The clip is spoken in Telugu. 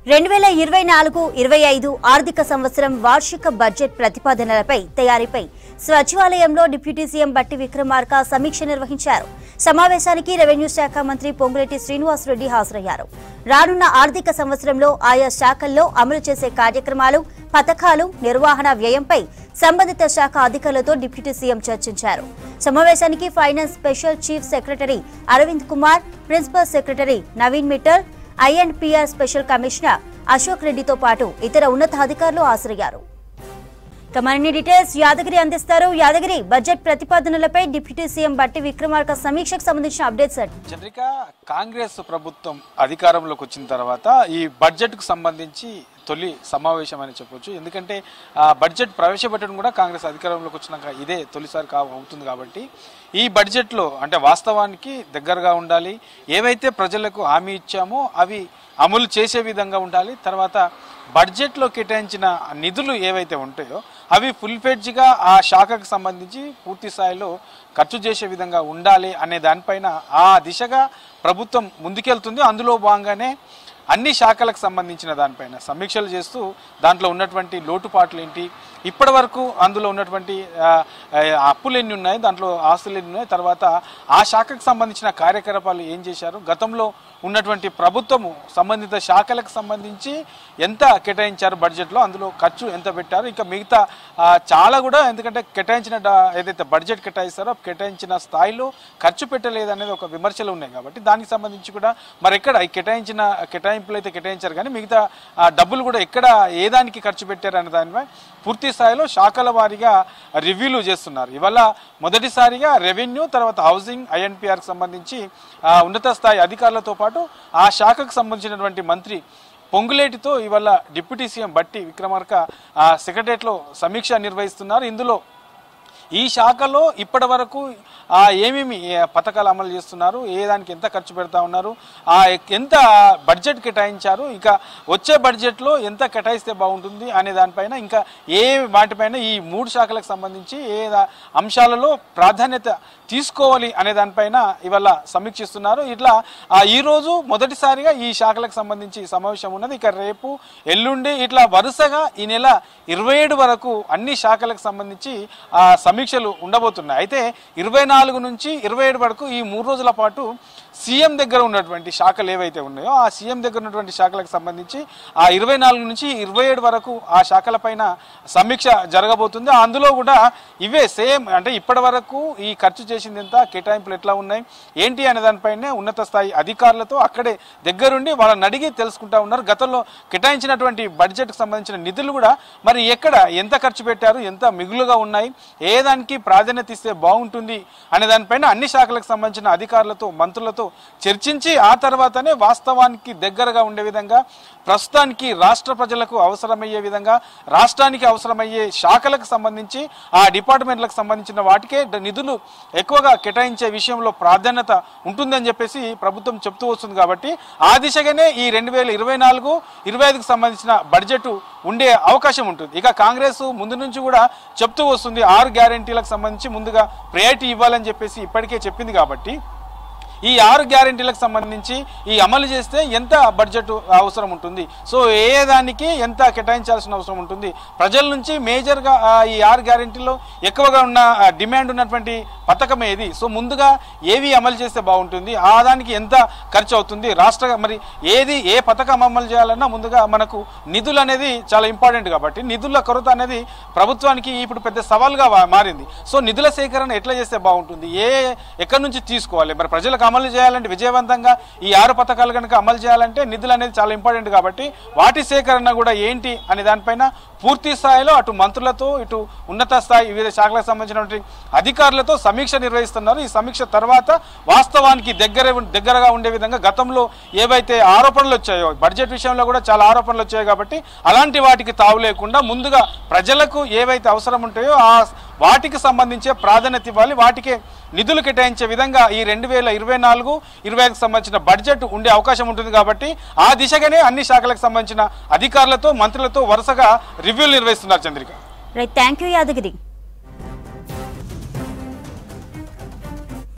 2024-25 ఆర్థిక సంవత్సరం వార్షిక బడ్జెట్ ప్రతిపాదనలపై తయారీపై సచివాలయంలో డిప్యూటీ సీఎం బట్టి విక్రమార్క సమీక్ష నిర్వహించారు. సమావేశానికి రెవెన్యూ శాఖ మంత్రి పొంగులేటి శ్రీనివాసరెడ్డి హాజరయ్యారు. రానున్న ఆర్థిక సంవత్సరంలో ఆయా శాఖల్లో అమలు చేసే కార్యక్రమాలు, పథకాలు, నిర్వహణ వ్యయంపై సంబంధిత శాఖ అధికారులతో డిప్యూటీ సీఎం చర్చించారు. సమావేశానికి finance special chief secretary Arvind Kumar, principal secretary Naveen Mittal, I and PR special commissioner Ashok రెడ్డితో పాటు ఇతర ఉన్నతాధికారులు హాజరయ్యారు. మరిన్ని డీటెయిల్స్ యాదగిరి అందిస్తారు. యాదగిరి, బడ్జెట్ ప్రతిపాదనలపై డిప్యూటీ సీఎం బట్టి విక్రమార్క సమీక్షకు సంబంధించిన అప్డేట్స్. చంద్రిక, కాంగ్రెస్ ప్రభుత్వం అధికారంలోకి వచ్చిన తర్వాత ఈ బడ్జెట్ కు సంబంధించి తొలి సమావేశం అని చెప్పొచ్చు. ఎందుకంటే బడ్జెట్ ప్రవేశపెట్టడం కూడా కాంగ్రెస్ అధికారంలోకి వచ్చినాక ఇదే తొలిసారి అవుతుంది. కాబట్టి ఈ బడ్జెట్లో అంటే వాస్తవానికి దగ్గరగా ఉండాలి, ఏవైతే ప్రజలకు హామీ ఇచ్చామో అవి అమలు చేసే విధంగా ఉండాలి. తర్వాత బడ్జెట్లో కేటాయించిన నిధులు ఏవైతే ఉంటాయో అవి ఫుల్ ఫ్లెడ్జ్గా ఆ శాఖకు సంబంధించి పూర్తి స్థాయిలో ఖర్చు చేసే విధంగా ఉండాలి అనే దానిపైన ఆ దిశగా ప్రభుత్వం ముందుకెళ్తుంది. అందులో భాగంగానే అన్ని శాఖలకు సంబంధించిన దానిపైన సమీక్షలు చేస్తూ దాంట్లో ఉన్నటువంటి లోటుపాట్లు ఏంటి, ఇప్పటి వరకు అందులో ఉన్నటువంటి అప్పులు ఎన్ని ఉన్నాయి, దాంట్లో ఆస్తులు ఎన్ని ఉన్నాయి, తర్వాత ఆ శాఖకు సంబంధించిన కార్యకలాపాలు ఏం చేశారు, గతంలో ఉన్నటువంటి ప్రభుత్వము సంబంధిత శాఖలకు సంబంధించి ఎంత కేటాయించారు బడ్జెట్లో, అందులో ఖర్చు ఎంత పెట్టారు, ఇంకా మిగతా చాలా కూడా ఎందుకంటే కేటాయించిన ఏదైతే బడ్జెట్ కేటాయిస్తారో కేటాయించిన స్థాయిలో ఖర్చు పెట్టలేదు అనేది ఒక విమర్శలు ఉన్నాయి. కాబట్టి దానికి సంబంధించి కూడా మరి ఎక్కడ ఈ కేటాయింపులు అయితే కేటాయించారు కానీ మిగతా డబ్బులు కూడా ఎక్కడ ఏ దానికి ఖర్చు పెట్టారు అనే దానిపై పూర్తి స్థాయిలో శాఖల వారీగా రివ్యూలు చేస్తున్నారు. ఇవాళ మొదటిసారిగా రెవెన్యూ, తర్వాత హౌసింగ్, ఐఎన్పిఆర్కి సంబంధించి ఉన్నత స్థాయి అధికారులతో పాటు ఆ శాఖకు సంబంధించినటువంటి మంత్రి పొంగులేటితో ఇవాళ డిప్యూటీ సీఎం బట్టి విక్రమార్క సెక్రటరియట్లో సమీక్ష నిర్వహిస్తున్నారు. ఇందులో ఈ శాఖలో ఇప్పటి వరకు ఏమేమి పథకాలు అమలు చేస్తున్నారు, ఏ దానికి ఎంత ఖర్చు పెడతా ఉన్నారు, ఎంత బడ్జెట్ కేటాయించారు, ఇక వచ్చే బడ్జెట్లో ఎంత కేటాయిస్తే బాగుంటుంది అనే దానిపైన, ఇంకా ఏ వాటిపైన ఈ మూడు శాఖలకు సంబంధించి ఏ అంశాలలో ప్రాధాన్యత తీసుకోవాలి అనే దానిపైన ఇవాళ సమీక్షిస్తున్నారు. ఇట్లా ఈరోజు మొదటిసారిగా ఈ శాఖలకు సంబంధించి సమావేశం ఉన్నది. ఇక రేపు, ఎల్లుండి ఇట్లా వరుసగా ఈ నెల 27 వరకు అన్ని శాఖలకు సంబంధించి సమీక్షలు ఉండబోతున్నాయి. అయితే 24 నుంచి 27 వరకు ఈ 3 రోజుల పాటు సీఎం దగ్గర ఉన్నటువంటి శాఖలు ఏవైతే ఉన్నాయో ఆ సీఎం దగ్గర ఉన్నటువంటి శాఖలకు సంబంధించి ఆ 24 నుంచి 27 వరకు ఆ శాఖలపైన సమీక్ష జరగబోతుంది. అందులో కూడా ఇవే సేమ్ అంటే ఇప్పటి వరకు ఈ ఖర్చు చేసింది ఎంత, కేటాయింపులు ఎట్లా ఉన్నాయి ఏంటి అనే దానిపైనే ఉన్నత స్థాయి అధికారులతో అక్కడే దగ్గరుండి వాళ్ళని అడిగి తెలుసుకుంటా ఉన్నారు. గతంలో కేటాయించినటువంటి బడ్జెట్కి సంబంధించిన నిధులు కూడా మరి ఎక్కడ ఎంత ఖర్చు పెట్టారు, ఎంత మిగులుగా ఉన్నాయి, ఏ దానికి ప్రాధాన్యత ఇస్తే బాగుంటుంది అనే దానిపైన అన్ని శాఖలకు సంబంధించిన అధికారులతో, మంత్రులతో చర్చించి ఆ తర్వాతనే వాస్తవానికి దగ్గరగా ఉండే విధంగా, ప్రస్తుతానికి రాష్ట్ర ప్రజలకు అవసరమయ్యే విధంగా, రాష్ట్రానికి అవసరమయ్యే శాఖలకు సంబంధించి ఆ డిపార్ట్మెంట్లకు సంబంధించిన వాటికే నిధులు ఎక్కువగా కేటాయించే విషయంలో ప్రాధాన్యత ఉంటుందని చెప్పేసి ప్రభుత్వం చెప్తూ వస్తుంది. కాబట్టి ఆ దిశగానే ఈ 2024-25కు సంబంధించిన బడ్జెట్ ఉండే అవకాశం ఉంటుంది. ఇక కాంగ్రెస్ ముందు నుంచి కూడా చెప్తూ వస్తుంది 6 గ్యారెంటీలకు సంబంధించి ముందుగా ప్రయారిటీ ఇవ్వాలని చెప్పేసి ఇప్పటికే చెప్పింది. కాబట్టి ఈ 6 గ్యారెంటీలకు సంబంధించి ఈ అమలు చేస్తే ఎంత బడ్జెట్ అవసరం ఉంటుంది, సో ఏ దానికి ఎంత కేటాయించాల్సిన అవసరం ఉంటుంది, ప్రజల నుంచి మేజర్గా ఈ 6 గ్యారెంటీలో ఎక్కువగా ఉన్న డిమాండ్ ఉన్నటువంటి పథకం ఏది, సో ముందుగా ఏవి అమలు చేస్తే బాగుంటుంది, ఆ దానికి ఎంత ఖర్చు అవుతుంది, మరి ఏ పథకం అమలు చేయాలన్నా ముందుగా మనకు నిధులు అనేది చాలా ఇంపార్టెంట్. కాబట్టి నిధుల కొరత అనేది ప్రభుత్వానికి ఇప్పుడు పెద్ద సవాల్గా మారింది. సో నిధుల సేకరణ ఎట్లా చేస్తే బాగుంటుంది, ఎక్కడి నుంచి తీసుకోవాలి, మరి ప్రజలకు అమలు చేయాలంటే విజయవంతంగా ఈ 6 పథకాలు కనుక అమలు చేయాలంటే నిధులు అనేది చాలా ఇంపార్టెంట్. కాబట్టి వాటి సేకరణ కూడా ఏంటి అనే దానిపైన పూర్తి స్థాయిలో అటు మంత్రులతో, ఇటు ఉన్నత స్థాయి వివిధ శాఖలకు సంబంధించినటువంటి అధికారులతో సమీక్ష నిర్వహిస్తున్నారు. ఈ సమీక్ష తర్వాత వాస్తవానికి దగ్గరగా ఉండే విధంగా గతంలో ఏవైతే ఆరోపణలు వచ్చాయో బడ్జెట్ విషయంలో కూడా చాలా ఆరోపణలు వచ్చాయి. కాబట్టి అలాంటి వాటికి తావు లేకుండా ముందుగా ప్రజలకు ఏవైతే అవసరం ఉంటాయో వాటికి సంబంధించే ప్రాధాన్యత ఇవ్వాలి, వాటికే నిధులు కేటాయించే విధంగా ఈ 2024-25కు సంబంధించిన బడ్జెట్ ఉండే అవకాశం ఉంటుంది. కాబట్టి ఆ దిశగానే అన్ని శాఖలకు సంబంధించిన అధికారులతో, మంత్రులతో వరుసగా రివ్యూలు నిర్వహిస్తున్నారు. Chandrika, thank you Yadagiri.